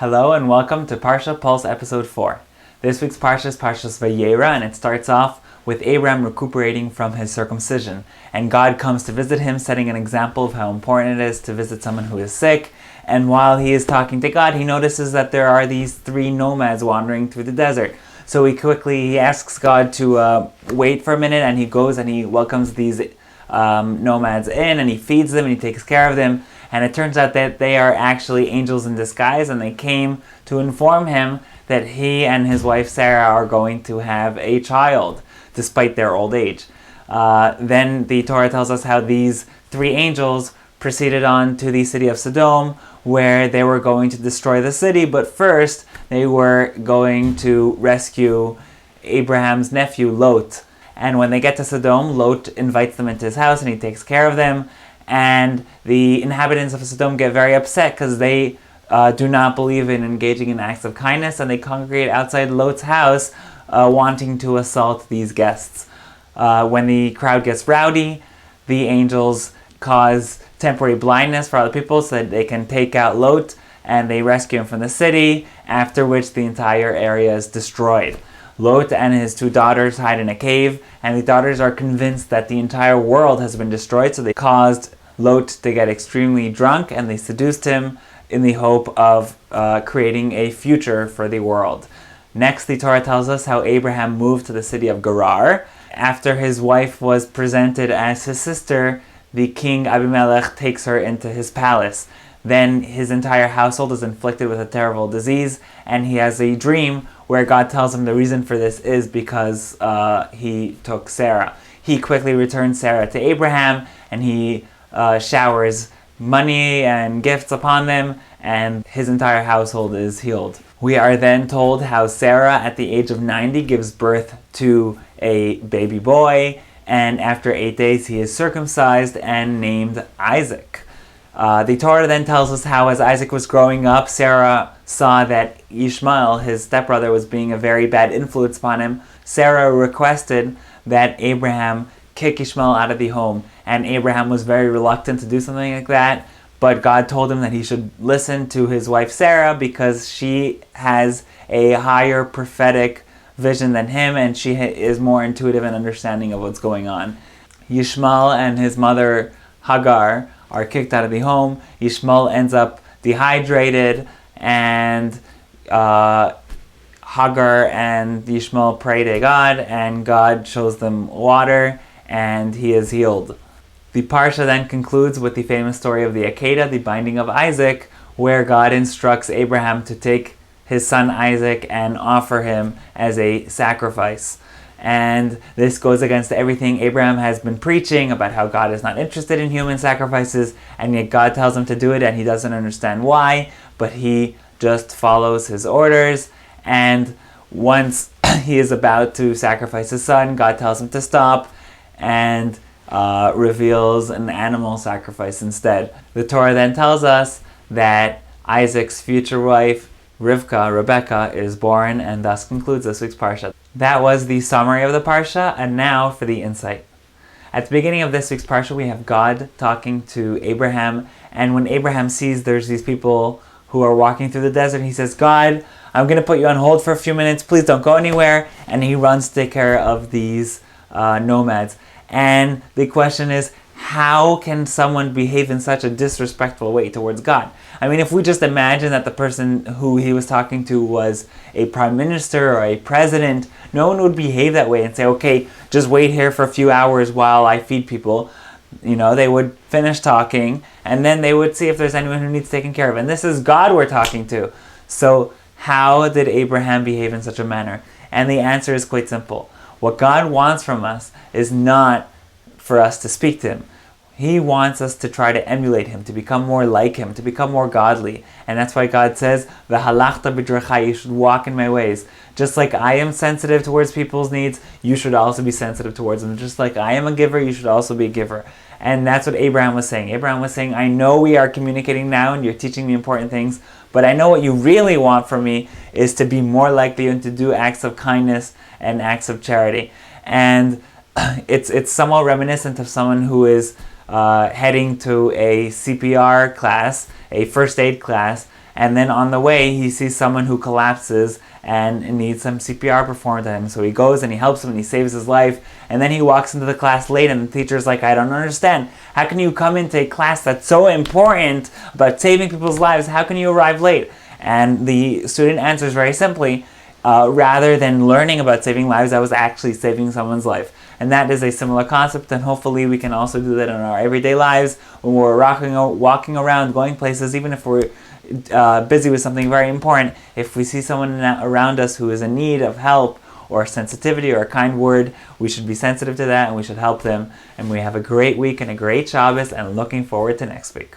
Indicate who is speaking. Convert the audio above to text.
Speaker 1: Hello and welcome to Parsha Pulse episode 4. This week's Parsha is Parsha's Vayeira, and it starts off with Abraham recuperating from his circumcision. And God comes to visit him, setting an example of how important it is to visit someone who is sick. And while he is talking to God, he notices that there are these 3 nomads wandering through the desert. So he asks God to wait for a minute, and he goes and he welcomes these nomads in, and he feeds them and he takes care of them. And it turns out that they are actually angels in disguise, and they came to inform him that he and his wife Sarah are going to have a child, despite their old age. Then the Torah tells us how these 3 angels proceeded on to the city of Sodom, where they were going to destroy the city, but first they were going to rescue Abraham's nephew Lot. And when they get to Sodom, Lot invites them into his house and he takes care of them. And the inhabitants of Sodom get very upset because they do not believe in engaging in acts of kindness, and they congregate outside Lot's house wanting to assault these guests. When the crowd gets rowdy, the angels cause temporary blindness for other people so that they can take out Lot, and they rescue him from the city, after which the entire area is destroyed. Lot and his 2 daughters hide in a cave, and the daughters are convinced that the entire world has been destroyed, so they caused Lot to get extremely drunk, and they seduced him in the hope of creating a future for the world. Next, the Torah tells us how Abraham moved to the city of Gerar. After his wife was presented as his sister, the king Abimelech takes her into his palace. Then his entire household is inflicted with a terrible disease, and he has a dream where God tells him the reason for this is because he took Sarah. He quickly returns Sarah to Abraham, and he showers money and gifts upon them, and his entire household is healed. We are then told how Sarah, at the age of 90, gives birth to a baby boy, and after 8 days he is circumcised and named Isaac. The Torah then tells us how, as Isaac was growing up, Sarah saw that Ishmael, his stepbrother, was being a very bad influence upon him. Sarah requested that Abraham kick Ishmael out of the home, and Abraham was very reluctant to do something like that, but God told him that he should listen to his wife Sarah because she has a higher prophetic vision than him, and she is more intuitive and understanding of what's going on. Ishmael and his mother Hagar are kicked out of the home. Ishmael ends up dehydrated, and Hagar and Ishmael pray to God, and God shows them water, and he is healed. The Parsha then concludes with the famous story of the Akedah, the binding of Isaac, where God instructs Abraham to take his son Isaac and offer him as a sacrifice. And this goes against everything Abraham has been preaching about how God is not interested in human sacrifices, and yet God tells him to do it, and he doesn't understand why, but he just follows his orders. And once he is about to sacrifice his son, God tells him to stop and reveals an animal sacrifice instead. The Torah then tells us that Isaac's future wife, Rebecca, is born, and thus concludes this week's Parsha. That was the summary of the Parsha, and now for the insight. At the beginning of this week's Parsha, we have God talking to Abraham, and when Abraham sees there's these people who are walking through the desert, he says, God, I'm going to put you on hold for a few minutes, please don't go anywhere, and he runs to take care of these nomads. And the question is, how can someone behave in such a disrespectful way towards God? I mean, if we just imagine that the person who he was talking to was a prime minister or a president, no one would behave that way and say, okay, just wait here for a few hours while I feed people. You know, they would finish talking, and then they would see if there's anyone who needs taken care of. And this is God we're talking to. So how did Abraham behave in such a manner? And the answer is quite simple. What God wants from us is not for us to speak to him. He wants us to try to emulate him, to become more like him, to become more godly. And that's why God says, V'halachta b'drecha, you should walk in my ways. Just like I am sensitive towards people's needs, you should also be sensitive towards them. Just like I am a giver, you should also be a giver. And that's what Abraham was saying. Abraham was saying, I know we are communicating now and you're teaching me important things, but I know what you really want from me is to be more like you and to do acts of kindness and acts of charity. And it's somewhat reminiscent of someone who is heading to a CPR class, a first aid class, and then on the way he sees someone who collapses and needs some CPR performed on him. So he goes and he helps him and he saves his life. And then he walks into the class late and the teacher's like, I don't understand. How can you come into a class that's so important about saving people's lives? How can you arrive late? And the student answers very simply, rather than learning about saving lives, I was actually saving someone's life. And that is a similar concept, and hopefully we can also do that in our everyday lives when we're walking around, going places, even if we're busy with something very important. If we see someone around us who is in need of help or sensitivity or a kind word, we should be sensitive to that and we should help them. And we have a great week and a great Shabbos, and looking forward to next week.